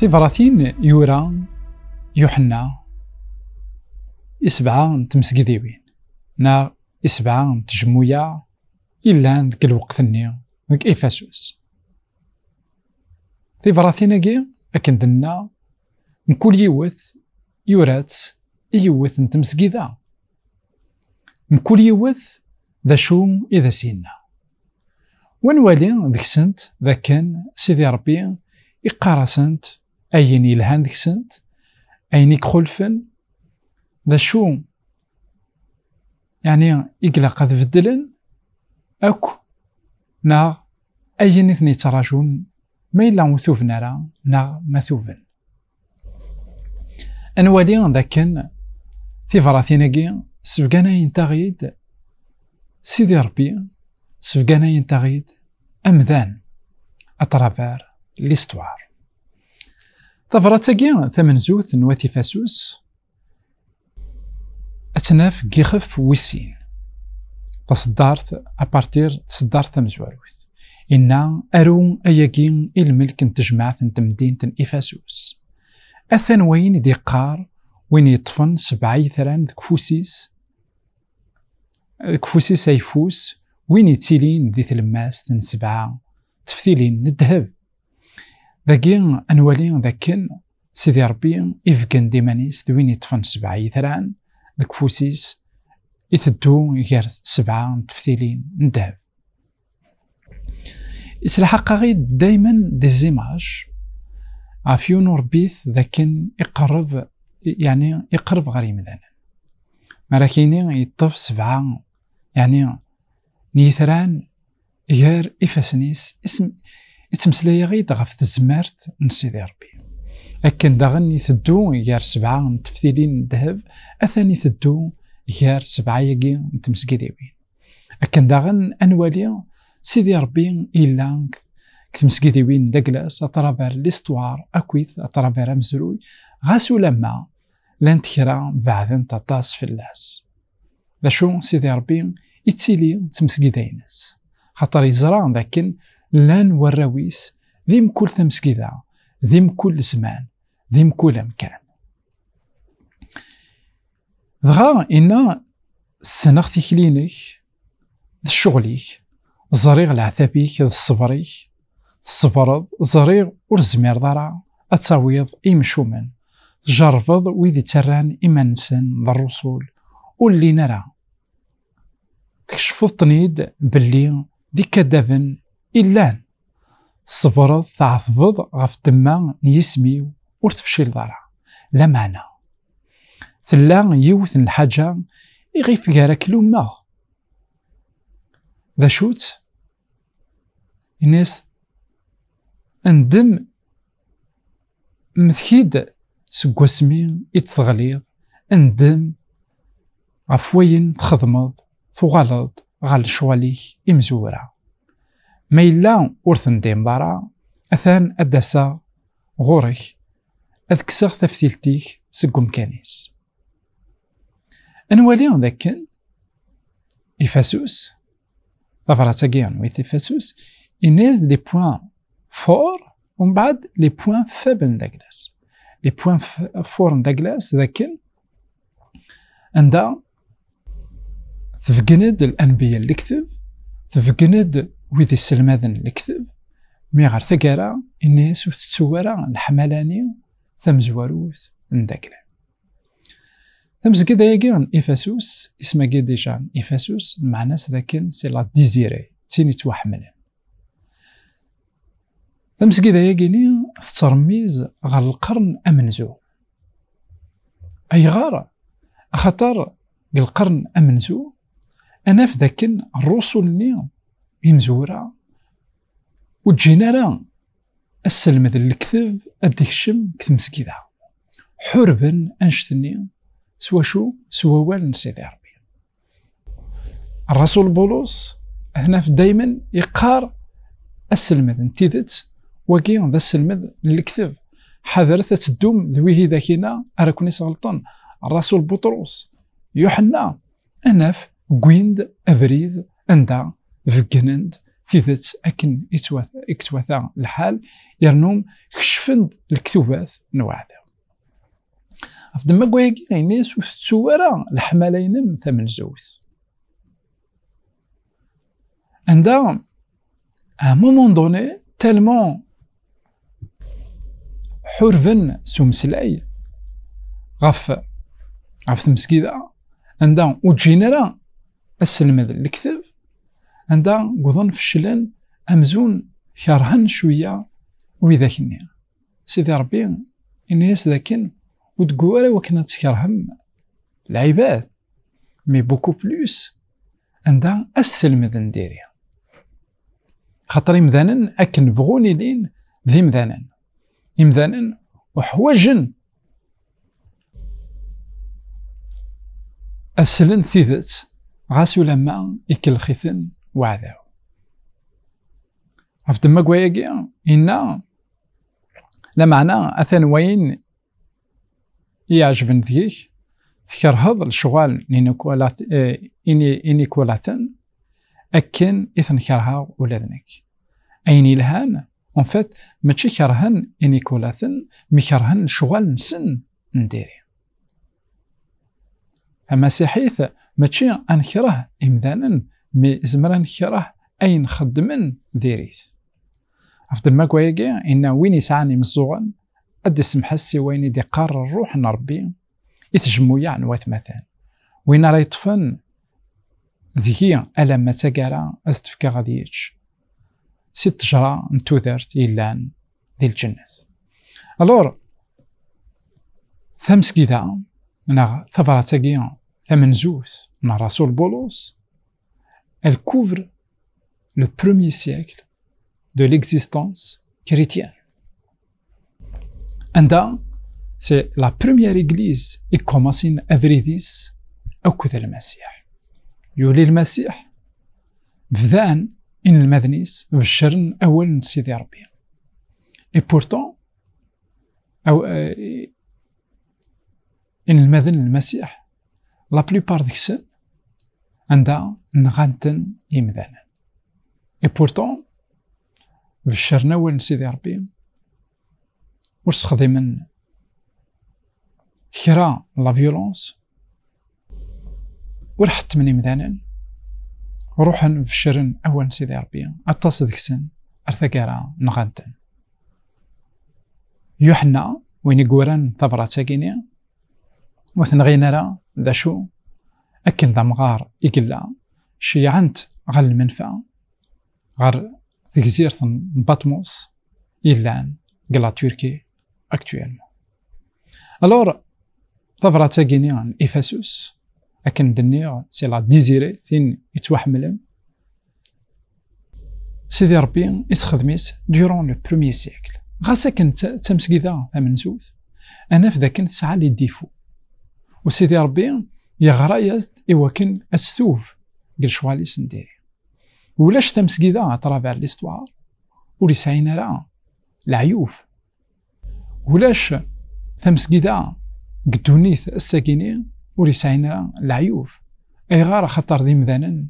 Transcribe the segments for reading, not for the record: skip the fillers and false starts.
ثيفراثين يورا يوحنا إسبعة تمسكديوين نا إسبعة تجمويا إلا ديك الوقت-ني ديك إفاسوس. ثيفراثين أكن دنا نكول يوث يورات يوث نتمسكيدا نكول يوث ذا شو إذا سينا ونوالي ذيك سنت ذا كان سيدي ربي إقارسنت أين يلهان ذيك سنت أين يخلفن ذا شو يعني إقلاق ذا بدلن أكو نا أين اثني تراجون ما إلا مثوفن راه نا مثوفن. أنوالي ذا كان ثيفراثيناكي سبقانا ينتغيد سيدي ربي سبقانا ينتغيد أمذان أطرافار ليستوار. تفراتاكي ثمن زوث نواتي فاسوس أتناف كيخف ويسين تصدارت أبارتير تصدارت تمزواروث إنا أرو أياكين الملك نتجمعات نتمدين تن إفاسوس أثن وين ديقار وين يطفن سبعي ثران كفوسيس كفوسيس أيفوس وين يتيلين دي ثلماس تن سبعة تفتيلين ندهب ذاكين أنوالين ذاكن سيدي ربي إفكن ديمانيس دوين يطفن سبعي ثران ذاك فوسيس يثدو غير سبعة تفتيلين ندهب. إسلحق غير دايما دي زيماج عافيون ربيث ذاكن يقرب يعني يقرب غريم ذانا مراكيني يطف سبعة يعني نيثران غير إفاسنيس اسم يتمسلايا غير غف تزمارت نسيدي ربي لكن داغن يثدو غير سبعة نتفتيلين ندهب أثاني يثدو غير سبعة يجي نتمسكيديوين لكن داغن أنوالي سيدي ربي إلا كتمسكيديوين داكلاس أطرافير ليستوار أكويث أطرافير مزروي غاسو لما لانتكرا بعدن تطاس في اللاس ذا شو سيدي ربي يتسيلي تمسكيدينس خاطر يزرع لكن لان وراويس ذيم كل تمسكيدا ذيم كل زمان ذيم كل مكان دغا إنا السنغ تيكلينيك الشغليك زريغ العثابيك الصبريك الصبرض زريغ ورزمير ضرع أتساويض إمشومن جرفض ويدي تران إمانسن ذا الرسول واللي نرى تكشفض تنيد باللي دي كدافن إلان الصبرض تعثبض غف تما نيسميو ورتفشيل ضرع لا معنى ثلا يوث الحاجة يغيف جارك لوما ذا شوت الناس اندم مثكيد سكواسمي يتغليظ اندم عفوين تخدمض تغلظ غال شواليك إمزورة ما إلا ورثن ديم ضرع أثان أدسا غورك أذكسغ تفتيلتيك سكو مكانيس أنوالي ذاكن إفاسوس ضفراتاكيان ويث إفاسوس إنيز لي بوان فور ومن بعد لي بوان فابل داكلاس لي بوان فور داكلاس ذاكن عندها تفقند الأنبياء اللي كتب تفقند ويدي السلماذن اللي كتب مي غير ثقارا الناس وتتسوارا الحملاني ثمزواروث نداكلا ثمز كدا يجان إفاسوس اسمها ديجان إفاسوس معناه ذاكن سي لا ديزيري تيني توحملن ثمز كدا يجيني ترميز غير القرن أمنزو أي غارة خطر القرن أمنزو أنا في ذاكن الرسل نيو يمزورا وتجينا راه السلم ذا الكذب أديكشم كتمسكيدا حربا أنشتني سوا شو سوا وال سيدي ربي. الرسول بولس هنا دايما يقار السلم ذا انتيدت وكي ذا السلم ذا الكذب حذرت تدوم ذويه ذاكينا أراكوني سغلطان. الرسول بطرس يوحنا أناف قويند أبريد أندا فكنند تيذت أكن إكتواثا الحال يرنوم كشفن الكتوبات نوعدا أفضل ما قويقي غينيس وثوارا الحمالين ثمن زوث عندها à un moment donné tellement حرفن سمسلاي غف المسكيدة عندها وجينرا السلم الكتب عندها قضن فشلن أمزون كرهن شوية ويذاكني سيدي ربي إنيس ذاكن وتقوى وكنا تكرهم العباد مي بوكو بلوس عندها السلم نديريها خاطر إمذانا أكن بغوني لين ذي مذانا إمذانا وحواجن أسلن ثيذت غاسو لما إكل خيثن وعذاو أفضل ما قوياقي إنا لمعنا أثن وين يعجبن ذيك ذكر هذا الشغال إنيكولاتن أكن إثن كرها ولادنك أين الهان en fait ماشي كرهن إنيكولاتن مي كرهن شغال نسن نديري أما سيحيث ماشي أنكره إمذانا مي زمرا نكره أين خدمن ديريث أفضل ما قويقي إنا وين يسعني مزوغن أدي سمحسي وين يدي قار الروح نربي يتجمو يعني مثلا وين راه يطفن ذهي ألا ما تقارا أستفكا غادي يتش ست جرا نتوذرت إلان دي الجنة ألور ثمس كذا نا ثبرة تاقيا ثمن زوث نا رسول بولس elle couvre le premier siècle de l'existence chrétienne. And c'est la première église qui commence à Vridis أو كذا المسيح. يولي المسيح بذان إن المدنيس بشرن أول سيدي ربي. Et pourtant أو إن المدن المسيح la plupart ديكسن عندها نغانتن يمذانا. Et pourtant بشرنا أول سيدي ربي وستخدمن كرا لا فيولونس ورحت من يمذانا وروحن في الشرن أول سيدي ربي أتصل ديكسن أرثقارا نغانتن. يوحنا وين يقورن ثبرة تاقيني وثنغينا را ذا شو أكن ذا مغار إقلا شيعنت غال المنفعة غار ذي جزيرة باتموس إلان قلا تركي أكتويل. ألور ثبرة تاقيني عن إفاسوس أكن دنيا سي لا ديزيري ثين يتوحملن سيدي ربي يسخدميس ديورون لو بروميي سيكل غاسا كنت تمسكيدا ثمن زوث أنا في ذاك ساعة لي ديفو وسيدي ربي يغرا يزد إوا كن أستوف قل شوالي سنديري ولاش تمسكيدا أترافير ليستوار ولي ساينا راه العيوف ولاش تمسكيدا قدونيث الساكيني ولي ساينا العيوف أي غار خطر ذي مذانا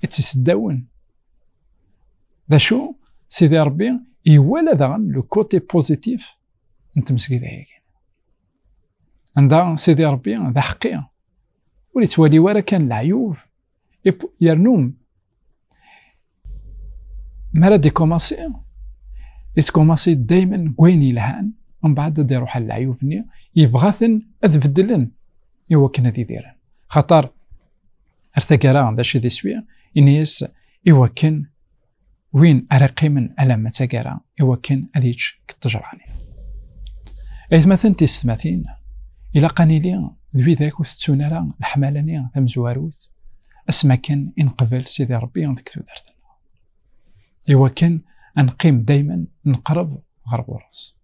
اتسداون ذا شو سيدي ربي يوالا داغن لو كوتي بوزيتيف نتمسكي ذاك عندها سيدي ربي ذا حقيقة ولي توالي ورا كان العيوف يرنوم مالا دي كوماسي يتكوماسي دايما كويني لهان ومن بعد دا يروح العيوف ني يبغاثن أذبدلن إوا كنا ذي ديران خاطر ارتقرا ذا شي ذي سويا إنيس إوا كن وين أرقي من ألم تقرا إوا كن أذيج كتجراني إذ مثلا تستماثين إلا قانيلي ذوي ذاك وثتونارا الحمالاني ثم زواروث أسما كان إنقبل سيدي ربي ذيك تودرتنا إوا كان أنقيم دايما نقرب غرب ورس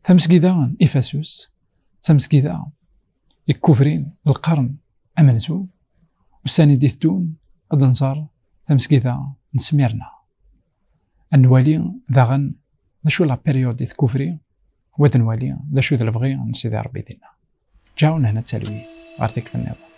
ثمسكيدا إفاسوس ثمسكيدا يكوفرين القرن أمنزو وساني ديثدون أدنزار ثمسكيدا نسميرنا النوالي ذاغن ذا شو لا بيريود ديث كوفري ودنوالي ذا شو ذا البغي نسيدي ربي دينا جاونا هنا التلوي غارتك في النظام.